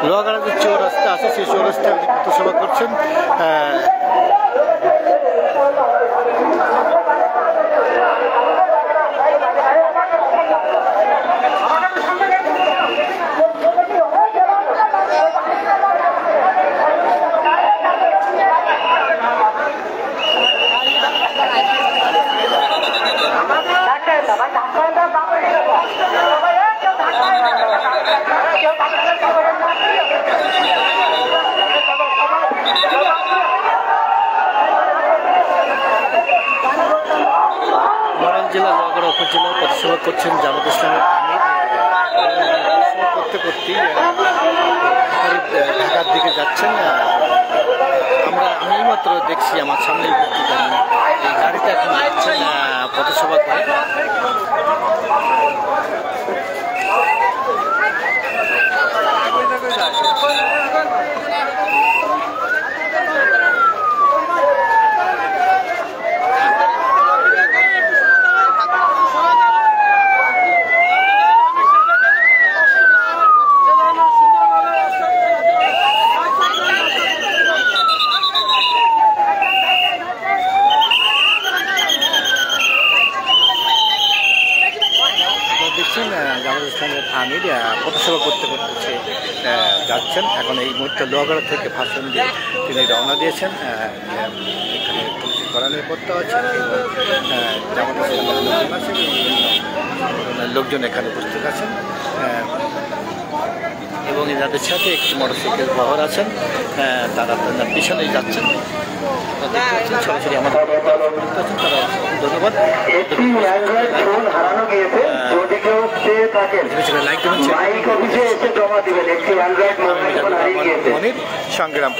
লোহাগাড়া যে চৌরাস্তা আছে সেই চৌরাস্তায় উনি পথসভা করছেন। জেলা লোহাগাড়া উপজেলা পথসভা করছেন জামাত ইসলামের আমির। করতে করতেই ঢাকার দিকে যাচ্ছেন। আমি মাত্র দেখছি আমার সামনে এই গাড়িতে এখন যাচ্ছেন পথসভা করে। জামাত ইসলামের আমির পথসভা করতে করতে যাচ্ছেন। এখন এই মুহূর্তে লোহাগাড়া থেকে ভাষণ দিয়ে তিনি রওনা দিয়েছেন। এখানে পুলিশ কড়া নিরাপত্তা আছে এবং জামাত ইসলামের লোকজন আছে, লোকজন এখানে উপস্থিত আছেন এবং এনাদের সাথে একটি মোটরসাইকেল বহর আছেন। তারা আপনার পিছনেই যাচ্ছেন, সরাসরি আমাদের তারা ধন্যবাদ। সংগ্রাম